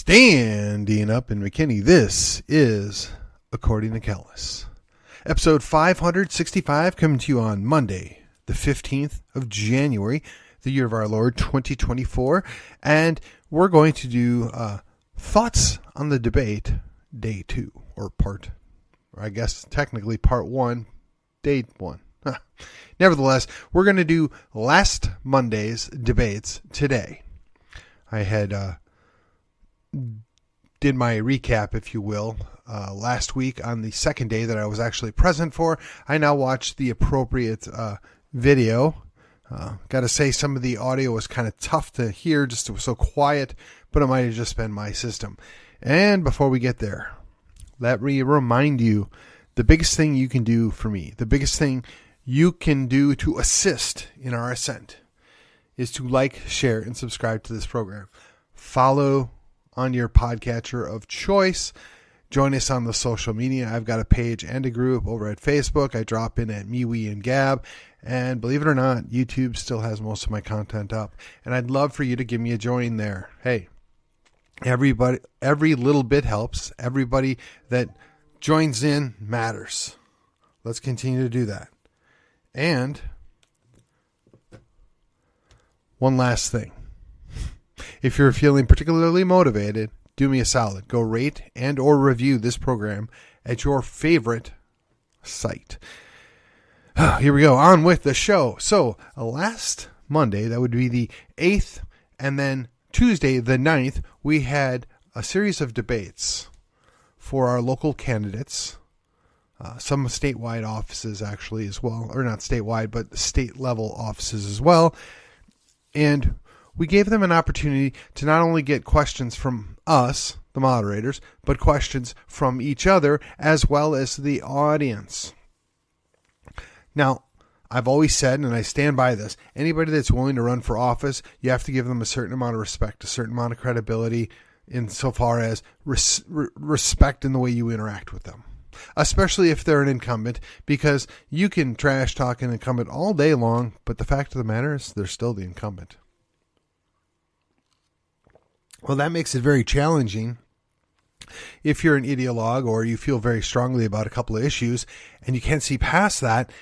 Standing up in McKinney, this is According to Kellis. Episode 565 coming to you on Monday, the 15th of January, the year of our Lord 2024. And we're going to do thoughts on the debate, day 2, or I guess technically part 1, day 1. Nevertheless, we're going to do last Monday's debates today. I had did my recap, if you will, last week on the second day that I was actually present for. I now watched the appropriate video. Got to say, some of the audio was kind of tough to hear, just it was so quiet, but it might have just been my system. And before we get there, let me remind you, the biggest thing you can do for me, the biggest thing you can do to assist in our ascent is to like, share, and subscribe to this program. Follow on your podcatcher of choice. Join us on the social media. I've got a page and a group over at Facebook. I drop in at MeWe and Gab. And believe it or not, YouTube still has most of my content up. And I'd love for you to give me a join there. Hey, everybody, every little bit helps. Everybody that joins in matters. Let's continue to do that. And one last thing. If you're feeling particularly motivated, do me a solid. Go rate and or review this program at your favorite site. Here we go. On with the show. So last Monday, that would be the 8th, and then Tuesday, the 9th, we had a series of debates for our local candidates. Some statewide offices actually as well. Or not statewide, but state level offices as well. And we gave them an opportunity to not only get questions from us, the moderators, but questions from each other as well as the audience. Now, I've always said, and I stand by this, anybody that's willing to run for office, you have to give them a certain amount of respect, a certain amount of credibility insofar as respect in the way you interact with them. Especially if they're an incumbent, because you can trash talk an incumbent all day long, but the fact of the matter is they're still the incumbent. Well, that makes it very challenging if you're an ideologue or you feel very strongly about a couple of issues and you can't see past that,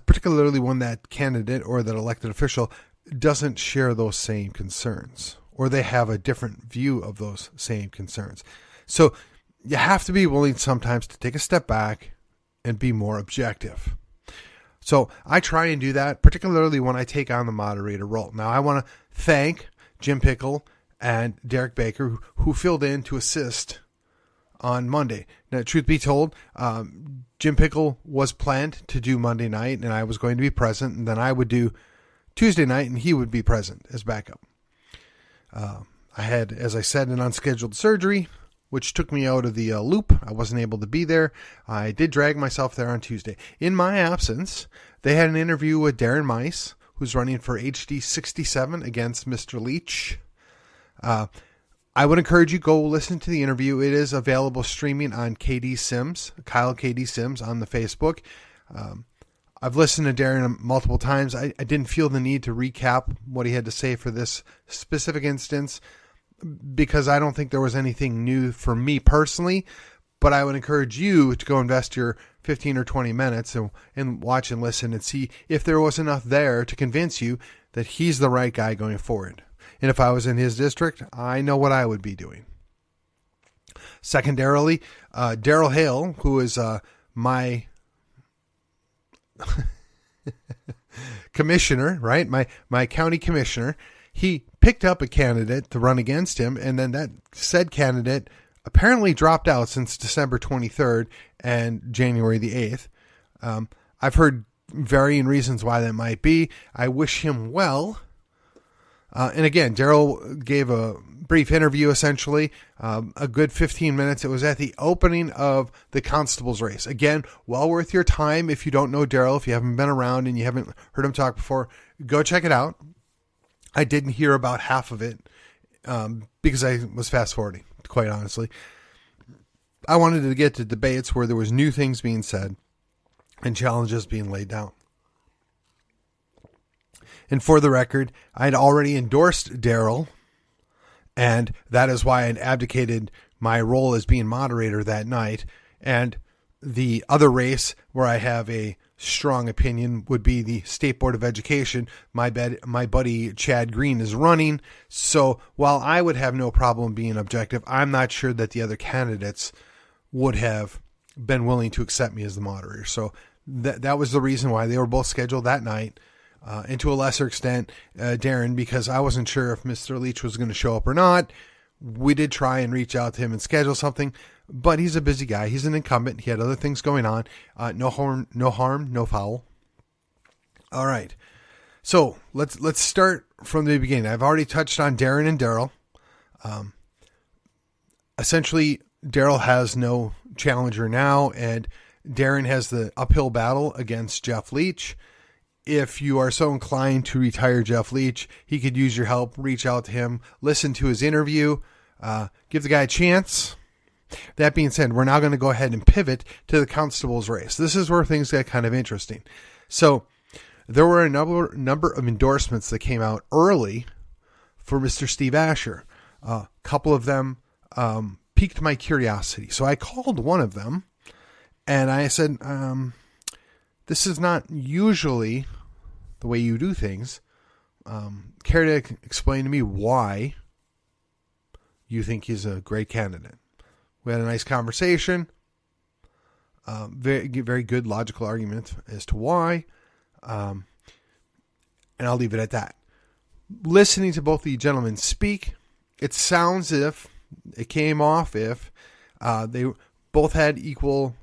particularly when that candidate or that elected official doesn't share those same concerns or they have a different view of those same concerns. So you have to be willing sometimes to take a step back and be more objective. So I try and do that, particularly when I take on the moderator role. Now, I want to thank Jim Pickle and Derek Baker, who filled in to assist on Monday. Now, truth be told, Jim Pickle was planned to do Monday night, and I was going to be present, and then I would do Tuesday night, and he would be present as backup. I had, as I said, an unscheduled surgery, which took me out of the loop. I wasn't able to be there. I did drag myself there on Tuesday. In my absence, they had an interview with Daren Meis, who's running for HD 67 against Mr. Leach. I would encourage you go listen to the interview. It is available streaming on KD Sims, Kyle KD Sims on the Facebook. I've listened to Daren multiple times. I didn't feel the need to recap what he had to say for this specific instance because I don't think there was anything new for me personally, but I would encourage you to go invest your 15 or 20 minutes and watch and listen and see if there was enough there to convince you that he's the right guy going forward. And if I was in his district, I know what I would be doing. Secondarily, Darrell Hale, who is my commissioner, right? My county commissioner, he picked up a candidate to run against him, and then that said candidate apparently dropped out since December 23rd and January the 8th. I've heard varying reasons why that might be. I wish him well. And again, Darrell gave a brief interview, essentially, a good 15 minutes. It was at the opening of the Constable's race. Again, well worth your time. If you don't know Darrell, if you haven't been around and you haven't heard him talk before, go check it out. I didn't hear about half of it because I was fast forwarding, quite honestly. I wanted to get to debates where there was new things being said and challenges being laid down. And for the record, I'd already endorsed Darrell And that is why I abdicated my role as being moderator that night. And the other race where I have a strong opinion would be the State Board of Education. My buddy Chad Green is running. So while I would have no problem being objective, I'm not sure that the other candidates would have been willing to accept me as the moderator. So that was the reason why they were both scheduled that night. And to a lesser extent, Daren, because I wasn't sure if Mr. Leach was going to show up or not. We did try and reach out to him and schedule something, but he's a busy guy. He's an incumbent. He had other things going on. No harm, no foul. All right. So let's start from the beginning. I've already touched on Daren and Darrell. Essentially, Darrell has no challenger now, and Daren has the uphill battle against Jeff Leach. If you are so inclined to retire Jeff Leach, he could use your help. Reach out to him, listen to his interview, give the guy a chance. That being said, we're now going to go ahead and pivot to the Constable's race. This is where things get kind of interesting. So there were a number of endorsements that came out early for Mr. Steve Asher. A couple of them piqued my curiosity. So I called one of them and I said, this is not usually the way you do things. Care to explain to me why you think he's a great candidate? We had a nice conversation. Very, very good logical argument as to why. And I'll leave it at that. Listening to both the gentlemen speak, it sounds if it came off if they both had equal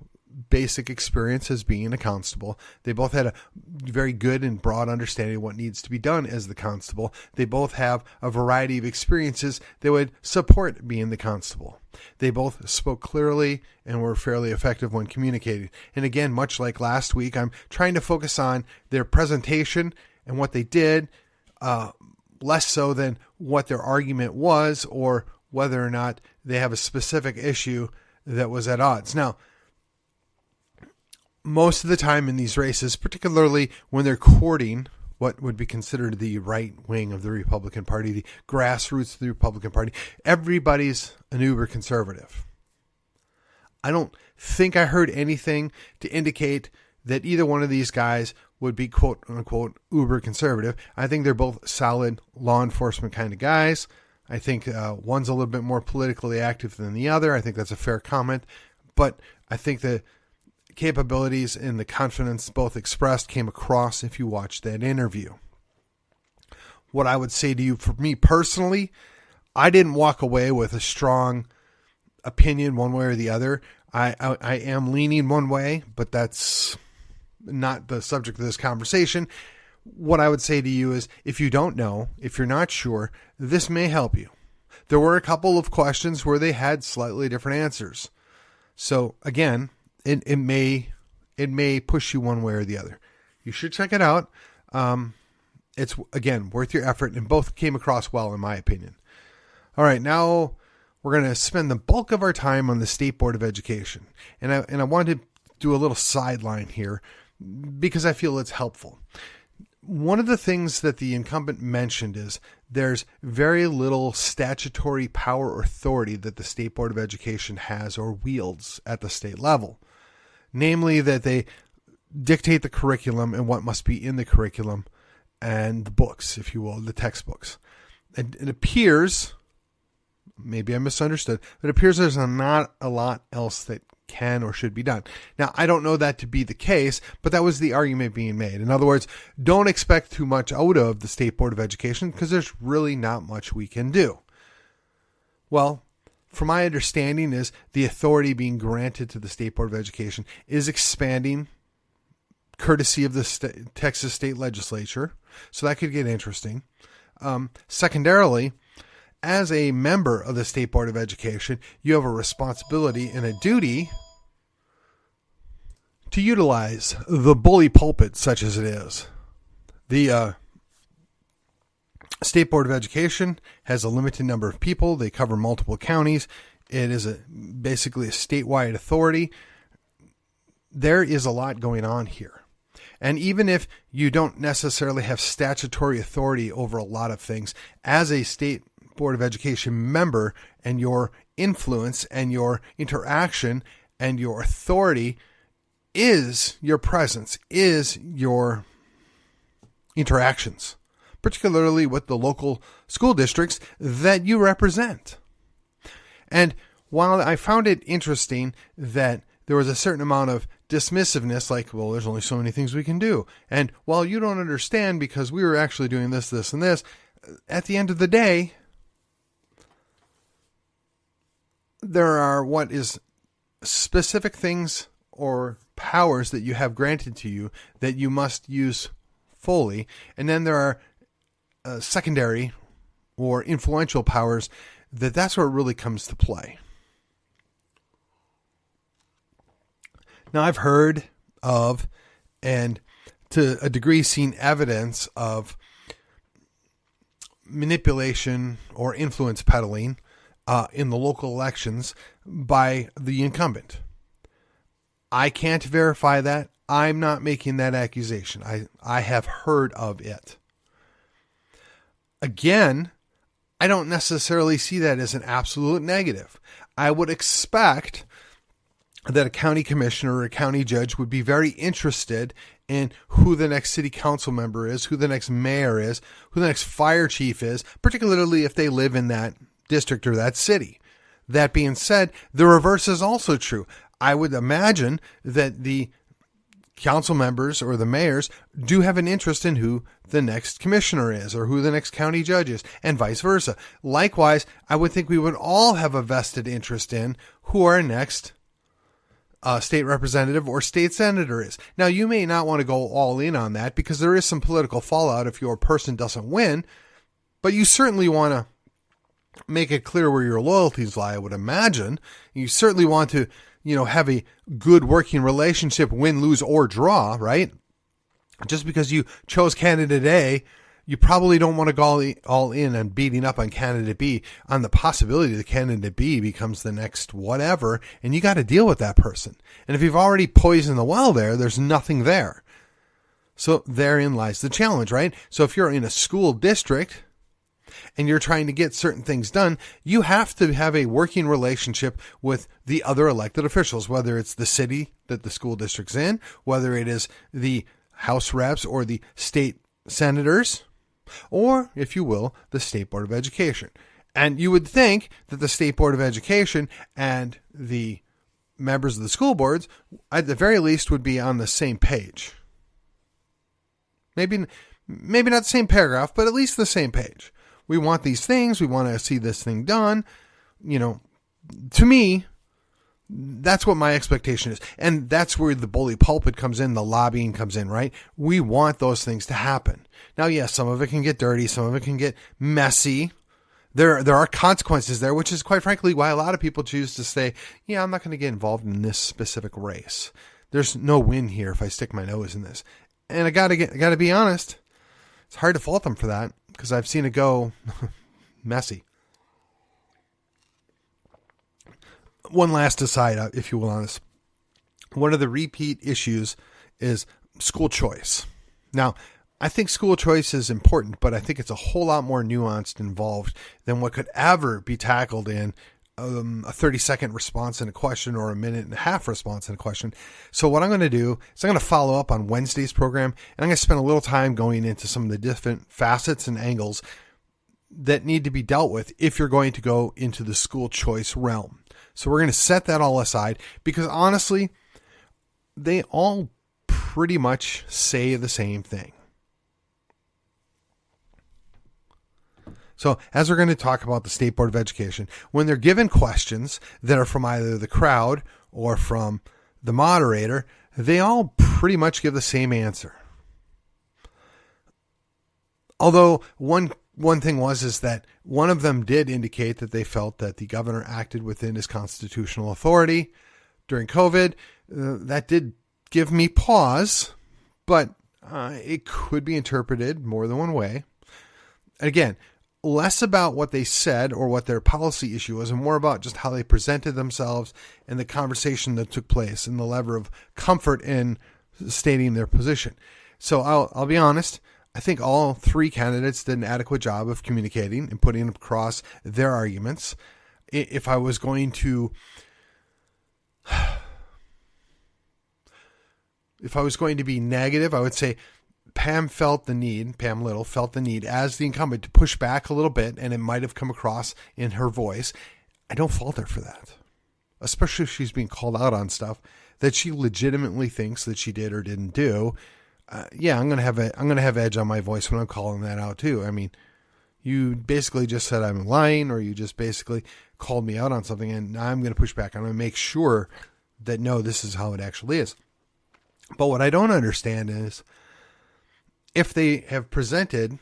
basic experience as being a constable. They both had a very good and broad understanding of what needs to be done as the constable. They both have a variety of experiences that would support being the constable. They both spoke clearly and were fairly effective when communicating. And again, much like last week, I'm trying to focus on their presentation and what they did, less so than what their argument was or whether or not they have a specific issue that was at odds. Now, most of the time in these races, particularly when they're courting what would be considered the right wing of the Republican Party, the grassroots of the Republican Party, everybody's an uber conservative. I don't think I heard anything to indicate that either one of these guys would be quote unquote uber conservative. I think they're both solid law enforcement kind of guys. I think one's a little bit more politically active than the other. I think that's a fair comment, but I think the capabilities and the confidence both expressed came across if you watched that interview. What I would say to you, for me personally, I didn't walk away with a strong opinion one way or the other. I am leaning one way, but that's not the subject of this conversation. What I would say to you is, if you don't know, if you're not sure, this may help you. There were a couple of questions where they had slightly different answers. So again, it may push you one way or the other. You should check it out. It's, again, worth your effort, and both came across well, in my opinion. All right, now we're going to spend the bulk of our time on the State Board of Education. And I wanted to do a little sideline here because I feel it's helpful. One of the things that the incumbent mentioned is there's very little statutory power or authority that the State Board of Education has or wields at the state level. Namely, that they dictate the curriculum and what must be in the curriculum and the books, if you will, the textbooks. And it appears, maybe I misunderstood, but it appears there's not a lot else that can or should be done. Now, I don't know that to be the case, but that was the argument being made. In other words, don't expect too much out of the State Board of Education because there's really not much we can do. Well, from my understanding is the authority being granted to the State Board of Education is expanding courtesy of the Texas state legislature. So that could get interesting. Secondarily, as a member of the State Board of Education, you have a responsibility and a duty to utilize the bully pulpit such as it is. The State Board of Education has a limited number of people. They cover multiple counties. It is basically a statewide authority. There is a lot going on here. And even if you don't necessarily have statutory authority over a lot of things, as a state Board of Education member and your influence and your interaction and your authority is your presence, is your interactions, particularly with the local school districts that you represent. And while I found it interesting that there was a certain amount of dismissiveness, like, well, there's only so many things we can do. And, well, you don't understand because we were actually doing this, this, and this. At the end of the day, there are what is specific things or powers that you have granted to you that you must use fully. And then there are secondary or influential powers that's where it really comes to play. Now, I've heard of, and to a degree seen evidence of, manipulation or influence peddling in the local elections by the incumbent. I can't verify that. I'm not making that accusation. I have heard of it. Again, I don't necessarily see that as an absolute negative. I would expect that a county commissioner or a county judge would be very interested in who the next city council member is, who the next mayor is, who the next fire chief is, particularly if they live in that district or that city. That being said, the reverse is also true. I would imagine that the council members or the mayors do have an interest in who the next commissioner is or who the next county judge is, and vice versa. Likewise, I would think we would all have a vested interest in who our next state representative or state senator is. Now, you may not want to go all in on that because there is some political fallout if your person doesn't win, but you certainly want to make it clear where your loyalties lie, I would imagine. You certainly want to, have a good working relationship, win, lose, or draw, right? Just because you chose candidate A, you probably don't want to go all in and beating up on candidate B on the possibility that candidate B becomes the next whatever, and you got to deal with that person. And if you've already poisoned the well there's nothing there. So therein lies the challenge, right? So if you're in a school district and you're trying to get certain things done, you have to have a working relationship with the other elected officials, whether it's the city that the school district's in, whether it is the House reps or the state senators, or, if you will, the State Board of Education. And you would think that the State Board of Education and the members of the school boards, at the very least, would be on the same page. Maybe not the same paragraph, but at least the same page. We want these things. We want to see this thing done. To me, that's what my expectation is. And that's where the bully pulpit comes in, the lobbying comes in, right? We want those things to happen. Now, yes, some of it can get dirty. Some of it can get messy. There are consequences there, which is quite frankly why a lot of people choose to say, yeah, I'm not going to get involved in this specific race. There's no win here if I stick my nose in this. And I gotta be honest. It's hard to fault them for that because I've seen it go messy. One last aside, if you will, on this. One of the repeat issues is school choice. Now, I think school choice is important, but I think it's a whole lot more nuanced and involved than what could ever be tackled in a 30-second response in a question or a minute and a half response in a question. So what I'm going to do is I'm going to follow up on Wednesday's program, and I'm going to spend a little time going into some of the different facets and angles that need to be dealt with if you're going to go into the school choice realm. So we're going to set that all aside because honestly, they all pretty much say the same thing. So as we're going to talk about the State Board of Education, when they're given questions that are from either the crowd or from the moderator, they all pretty much give the same answer. Although one thing is that one of them did indicate that they felt that the governor acted within his constitutional authority during COVID. That did give me pause, but it could be interpreted more than one way. Again, less about what they said or what their policy issue was and more about just how they presented themselves and the conversation that took place and the level of comfort in stating their position. So I'll be honest. I think all three candidates did an adequate job of communicating and putting across their arguments. If I was going to be negative, I would say Pam Little felt the need as the incumbent to push back a little bit, and it might have come across in her voice. I don't fault her for that, especially if she's being called out on stuff that she legitimately thinks that she did or didn't do. I'm gonna have edge on my voice when I'm calling that out too. I mean, you basically just said I'm lying, or you just basically called me out on something, and I'm gonna push back. I'm gonna make sure that no, this is how it actually is. But what I don't understand is if they have presented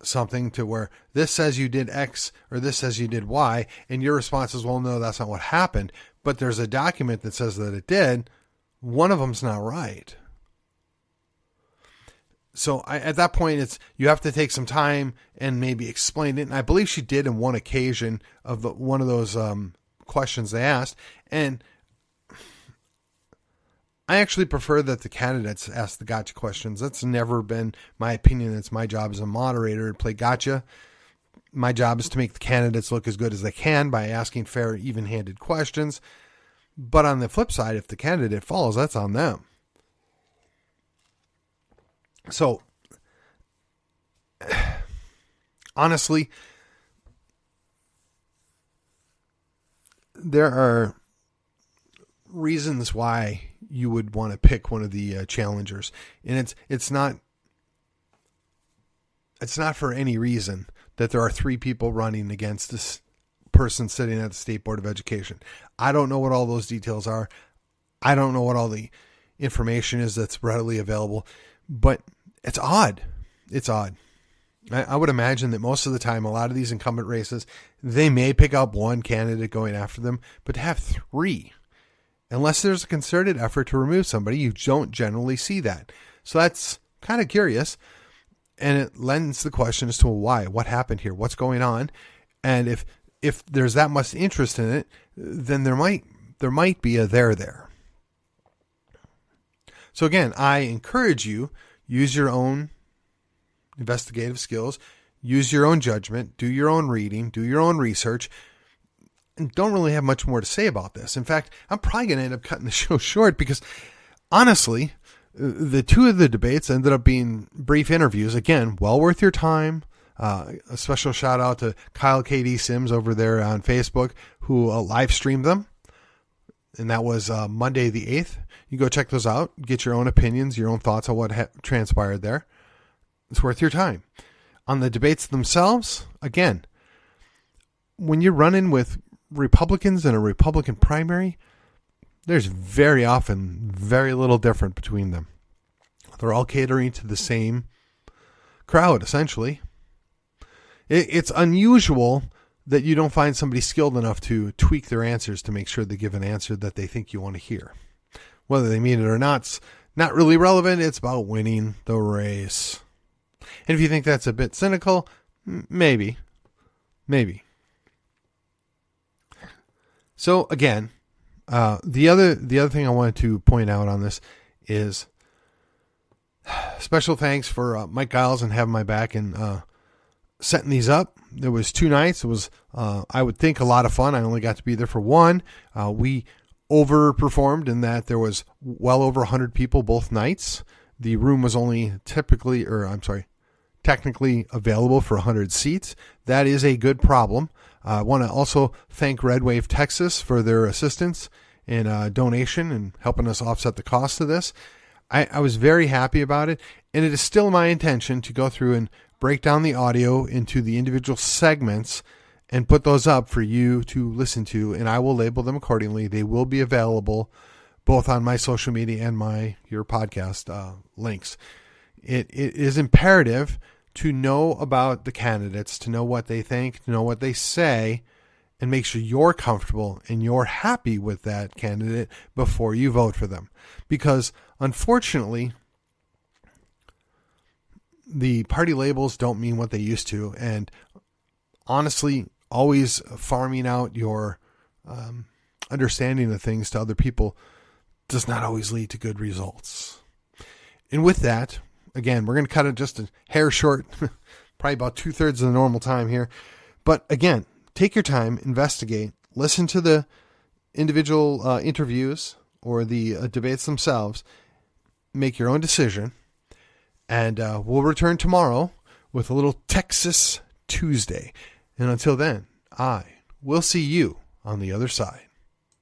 something to where this says you did X or this says you did Y, and your response is, well, no, that's not what happened, but there's a document that says that it did, one of them's not right. So at that point, you have to take some time and maybe explain it. And I believe she did in one occasion of one of those questions they asked. And I actually prefer that the candidates ask the gotcha questions. That's never been my opinion. It's my job as a moderator to play gotcha. My job is to make the candidates look as good as they can by asking fair, even-handed questions. But on the flip side, if the candidate falls, that's on them. So, honestly, there are reasons why you would want to pick one of the challengers, and it's not for any reason that there are three people running against this person sitting at the State Board of Education. I don't know what all those details are. I don't know what all the information is that's readily available, but it's odd. It's odd. I would imagine that most of the time, a lot of these incumbent races, they may pick up one candidate going after them, but to have three, unless there's a concerted effort to remove somebody, you don't generally see that. So that's kind of curious. And it lends the question as to why, what happened here, what's going on. And if there's that much interest in it, then there might be a there. So again, I encourage you, use your own investigative skills, use your own judgment, do your own reading, do your own research, and don't really have much more to say about this. In fact, I'm probably going to end up cutting the show short because honestly, the two of the debates ended up being brief interviews. Again, well worth your time. A special shout out to Kyle KD Sims over there on Facebook who live streamed them. And that was Monday the 8th. You go check those out, get your own opinions, your own thoughts on what transpired there. It's worth your time. On the debates themselves, again, when you're running with Republicans in a Republican primary, there's very often very little different between them. They're all catering to the same crowd, essentially. It's unusual that you don't find somebody skilled enough to tweak their answers to make sure they give an answer that they think you want to hear. Whether they mean it or not's not really relevant. It's about winning the race. And if you think that's a bit cynical, maybe. So again, the other thing I wanted to point out on this is special thanks for Mike Giles and having my back and setting these up. There was 2 nights. It was, I would think, a lot of fun. I only got to be there for one. We overperformed in that there was well over 100 people both nights. The room was only technically available for 100 seats. That is a good problem. I want to also thank Red Wave Texas for their assistance and donation and helping us offset the cost of this. I was very happy about it, and it is still my intention to go through and break down the audio into the individual segments and put those up for you to listen to, and I will label them accordingly. They will be available both on my social media and your podcast links. It is imperative to know about the candidates, to know what they think, to know what they say, and make sure you're comfortable and you're happy with that candidate before you vote for them. Because unfortunately, the party labels don't mean what they used to. And honestly, always farming out your understanding of things to other people does not always lead to good results. And with that, Again, we're going to cut it just a hair short, probably about 2/3 of the normal time here. But again, take your time, investigate, listen to the individual interviews or the debates themselves, make your own decision, and we'll return tomorrow with a little Texas Tuesday. And until then, I will see you on the other side.